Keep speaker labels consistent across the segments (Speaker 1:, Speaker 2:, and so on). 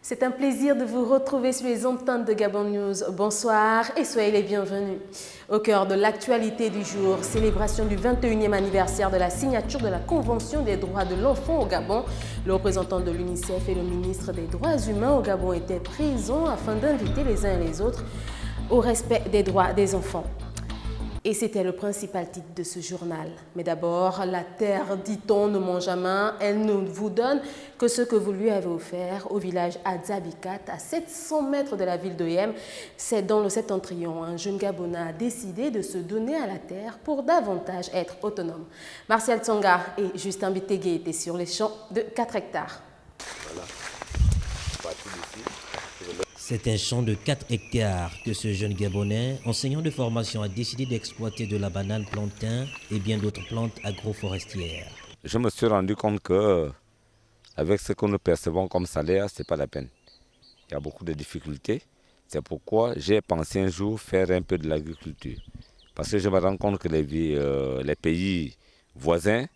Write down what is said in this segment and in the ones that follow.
Speaker 1: C'est un plaisir de vous retrouver sur les antennes de Gabon News. Bonsoir et soyez les bienvenus. Au cœur de l'actualité du jour, célébration du 21e anniversaire de la signature de la Convention des droits de l'enfant au Gabon. Le représentant de l'UNICEF et le ministre des Droits humains au Gabon étaient présents afin d'inviter les uns et les autres au respect des droits des enfants. Et c'était le principal titre de ce journal. Mais d'abord, la terre, dit-on, ne mange à main. Elle ne vous donne que ce que vous lui avez offert au village Adzabikat, à 700 mètres de la ville de Yem. C'est dans le septentrion. Un jeune Gabonais a décidé de se donner à la terre pour davantage être autonome. Martial Tsonga et Justin Bitégué étaient sur les champs de 4 hectares. Voilà.
Speaker 2: C'est un champ de 4 hectares que ce jeune Gabonais, enseignant de formation, a décidé d'exploiter de la banane plantain et bien d'autres plantes agroforestières.
Speaker 3: Je me suis rendu compte que avec ce que nous percevons comme salaire, ce n'est pas la peine. Il y a beaucoup de difficultés. C'est pourquoi j'ai pensé un jour faire un peu de l'agriculture. Parce que je me rends compte que les pays voisins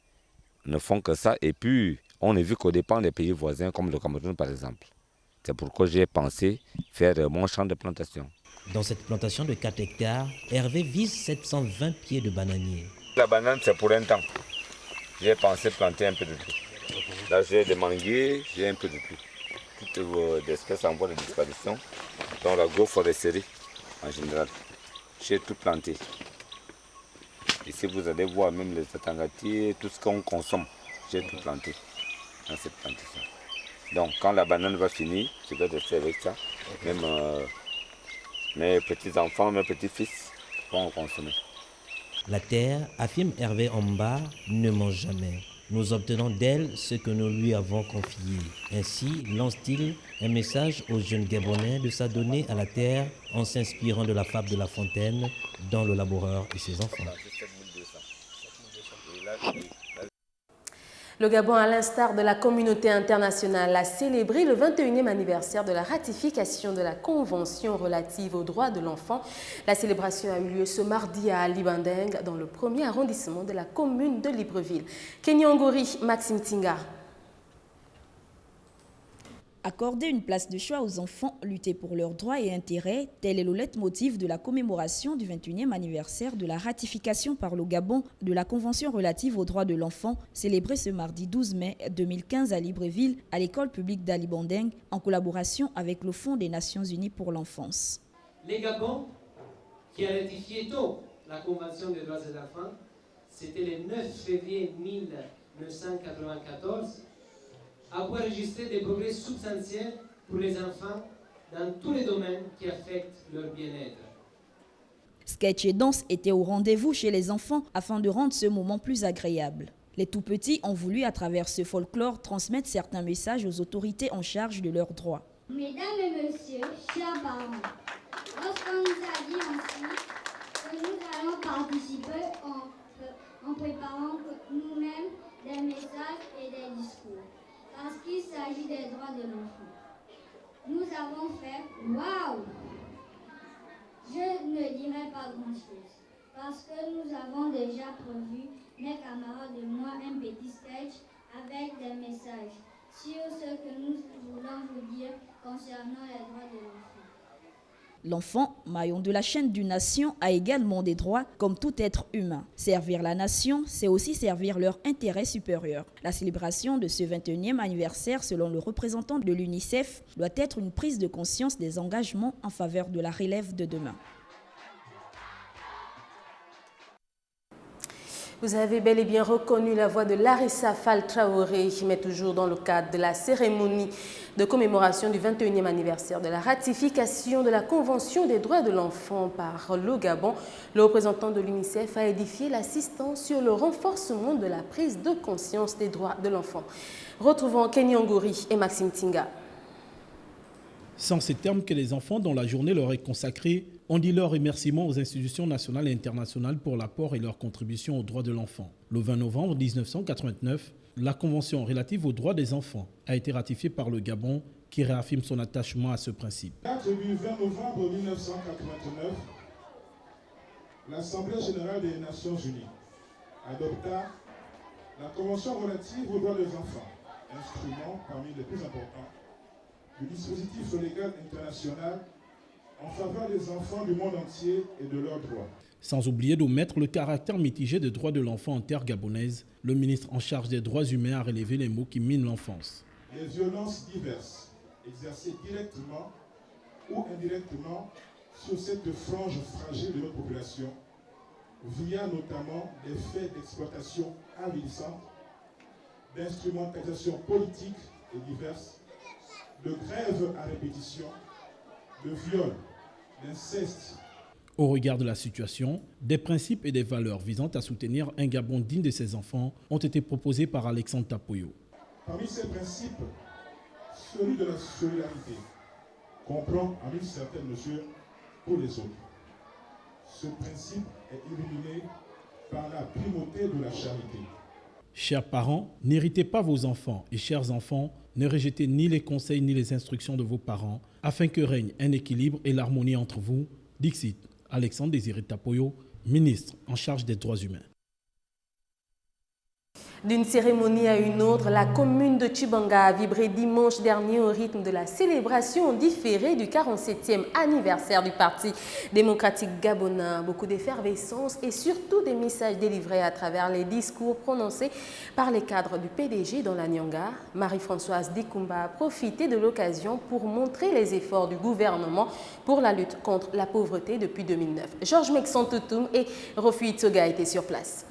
Speaker 3: ne font que ça. Et puis, on a vu qu'au dépend des pays voisins, comme le Cameroun par exemple. C'est pourquoi j'ai pensé faire mon champ de plantation.
Speaker 2: Dans cette plantation de 4 hectares, Hervé vise 720 pieds de bananiers.
Speaker 3: La banane, c'est pour un temps. J'ai pensé planter un peu de tout. Là, j'ai des manguiers, j'ai un peu de tout. Toutes les espèces en voie de disparition, dans l'agroforesterie en général. J'ai tout planté. Ici, vous allez voir même les atangatiers, tout ce qu'on consomme, j'ai tout planté dans cette plantation. Donc, quand la banane va finir, je vais rester avec ça. Même mes petits-enfants, mes petits-fils vont consommer.
Speaker 2: La terre, affirme Hervé Omba, ne mange jamais. Nous obtenons d'elle ce que nous lui avons confié. Ainsi lance-t-il un message aux jeunes Gabonais de s'adonner à la terre en s'inspirant de la fable de La Fontaine dans Le Laboureur et ses enfants.
Speaker 1: Le Gabon, à l'instar de la communauté internationale, a célébré le 21e anniversaire de la ratification de la Convention relative aux droits de l'enfant. La célébration a eu lieu ce mardi à Libandeng, dans le 1er arrondissement de la commune de Libreville. Kenyangori, Maxime Tinga.
Speaker 4: Accorder une place de choix aux enfants, lutter pour leurs droits et intérêts, tel est le leitmotiv de la commémoration du 21e anniversaire de la ratification par le Gabon de la Convention relative aux droits de l'enfant, célébrée ce mardi 12 mai 2015 à Libreville, à l'école publique d'Ali Bandeng, en collaboration avec le Fonds des Nations Unies pour l'enfance.
Speaker 5: Le Gabon, qui a ratifié tôt la Convention des droits de l'enfant, c'était le 9 février 1994, a enregistré des progrès substantiels pour les enfants dans tous les domaines qui affectent leur bien-être.
Speaker 4: Sketch et danse étaient au rendez-vous chez les enfants afin de rendre ce moment plus agréable. Les tout-petits ont voulu, à travers ce folklore, transmettre certains messages aux autorités en charge de leurs droits.
Speaker 6: Mesdames et messieurs, chers parents, lorsqu'on nous a dit ainsi que nous allons participer en préparant nous-mêmes des messages et des discours, parce qu'il s'agit des droits de l'enfant. Nous avons fait « Waouh !» Je ne dirai pas grand-chose, parce que nous avons déjà prévu, mes camarades et moi, un petit sketch avec des messages sur ce que nous voulons vous dire concernant les droits de l'enfant.
Speaker 4: L'enfant, maillon de la chaîne d'une nation, a également des droits comme tout être humain. Servir la nation, c'est aussi servir leur intérêt supérieur. La célébration de ce 21e anniversaire, selon le représentant de l'UNICEF, doit être une prise de conscience des engagements en faveur de la relève de demain.
Speaker 1: Vous avez bel et bien reconnu la voix de Larissa Fall Traoré, mais toujours dans le cadre de la cérémonie de commémoration du 21e anniversaire de la ratification de la Convention des droits de l'enfant par le Gabon. Le représentant de l'UNICEF a édifié l'assistance sur le renforcement de la prise de conscience des droits de l'enfant. Retrouvons Kenyangori et Maxime Tinga.
Speaker 7: Sans ces termes que les enfants dont la journée leur est consacrée, on dit leur remerciement aux institutions nationales et internationales pour l'apport et leur contribution aux droits de l'enfant. Le 20 novembre 1989, la Convention relative aux droits des enfants a été ratifiée par le Gabon qui réaffirme son attachement à ce principe.
Speaker 8: L'acte du 20 novembre 1989, l'Assemblée générale des Nations unies adopta la Convention relative aux droits des enfants, instrument parmi les plus importants du dispositif légal international en faveur des enfants du monde entier et de leurs droits.
Speaker 7: Sans oublier d'omettre le caractère mitigé des droits de l'enfant en terre gabonaise, le ministre en charge des droits humains a relevé les mots qui minent l'enfance.
Speaker 8: Les violences diverses exercées directement ou indirectement sur cette frange fragile de notre population, via notamment des faits d'exploitation avilissante, d'instrumentalisation politique et diverses, de grèves à répétition, de viols, d'inceste.
Speaker 7: Au regard de la situation, des principes et des valeurs visant à soutenir un Gabon digne de ses enfants ont été proposés par Alexandre Tapoyo.
Speaker 8: Parmi ces principes, celui de la solidarité comprend en une certaine mesure pour les autres. Ce principe est illuminé par la primauté de la charité.
Speaker 7: Chers parents, n'héritez pas vos enfants et chers enfants, ne rejetez ni les conseils ni les instructions de vos parents afin que règne un équilibre et l'harmonie entre vous. Dixit, Alexandre Désiré Tapoyo, ministre en charge des droits humains.
Speaker 1: D'une cérémonie à une autre, la commune de Tchibanga a vibré dimanche dernier au rythme de la célébration différée du 47e anniversaire du Parti démocratique gabonais. Beaucoup d'effervescence et surtout des messages délivrés à travers les discours prononcés par les cadres du PDG dans la Nyanga. Marie-Françoise Dikumba a profité de l'occasion pour montrer les efforts du gouvernement pour la lutte contre la pauvreté depuis 2009. Georges Meksantotoum et Rofi Itsoga étaient sur place.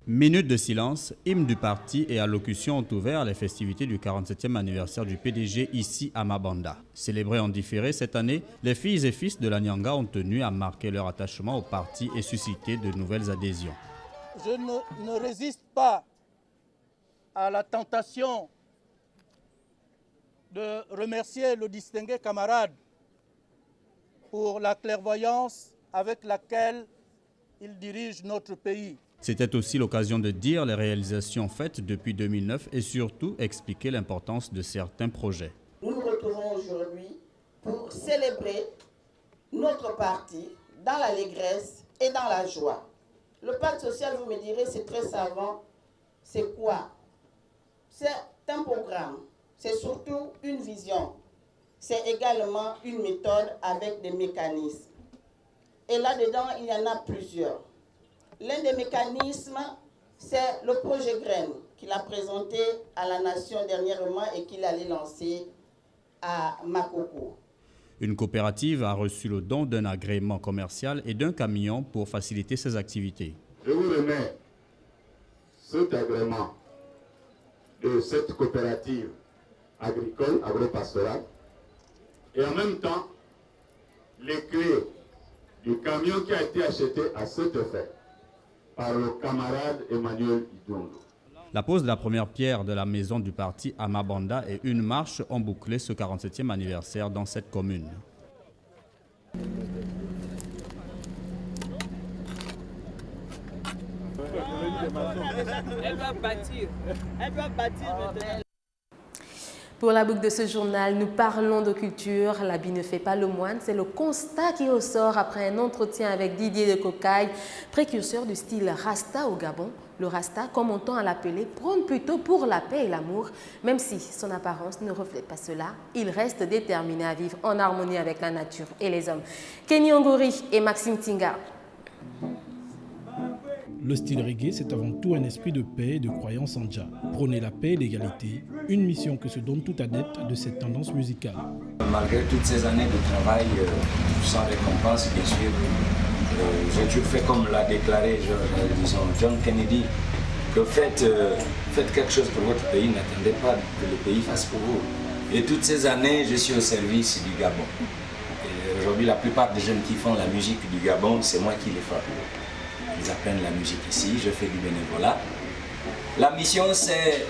Speaker 9: Minute de silence, hymne du parti et allocution ont ouvert les festivités du 47e anniversaire du PDG ici à Mabanda. Célébrées en différé cette année, les filles et fils de la Nyanga ont tenu à marquer leur attachement au parti et susciter de nouvelles adhésions.
Speaker 10: Je ne résiste pas à la tentation de remercier le distingué camarade pour la clairvoyance avec laquelle il dirige notre pays.
Speaker 9: C'était aussi l'occasion de dire les réalisations faites depuis 2009 et surtout expliquer l'importance de certains projets.
Speaker 11: Nous nous retrouvons aujourd'hui pour célébrer notre parti dans l'allégresse et dans la joie. Le pacte social, vous me direz, c'est très savant. C'est quoi? C'est un programme, c'est surtout une vision. C'est également une méthode avec des mécanismes. Et là-dedans, il y en a plusieurs. L'un des mécanismes, c'est le projet Graines qu'il a présenté à la nation dernièrement et qu'il allait lancer à Makoko.
Speaker 9: Une coopérative a reçu le don d'un agrément commercial et d'un camion pour faciliter ses activités.
Speaker 12: Je vous remets cet agrément de cette coopérative agricole, agro-pastorale, et en même temps, les clés du camion qui a été acheté à cet effet par le camarade Emmanuel Idongo.
Speaker 9: La pose de la première pierre de la maison du parti à Mabanda et une marche ont bouclé ce 47e anniversaire dans cette commune.
Speaker 13: Elle va bâtir. Elle va bâtir maintenant.
Speaker 1: Pour la boucle de ce journal, nous parlons de culture. L'habit ne fait pas le moine. C'est le constat qui ressort après un entretien avec Didier de Cocaille, précurseur du style Rasta au Gabon. Le Rasta, comme on tend à l'appeler, prône plutôt pour la paix et l'amour. Même si son apparence ne reflète pas cela, il reste déterminé à vivre en harmonie avec la nature et les hommes. Kenny Ongori et Maxime Tinga.
Speaker 7: Le style reggae, c'est avant tout un esprit de paix et de croyance en Jah. Prôner la paix et l'égalité, une mission que se donne tout adepte de cette tendance musicale.
Speaker 14: Malgré toutes ces années de travail sans récompense, bien sûr, j'ai toujours fait comme l'a déclaré John Kennedy, que faites quelque chose pour votre pays, n'attendez pas que le pays fasse pour vous. Et toutes ces années, je suis au service du Gabon. Et aujourd'hui, la plupart des jeunes qui font la musique du Gabon, c'est moi qui les forme. Ils apprennent la musique ici, je fais du bénévolat. La mission, c'est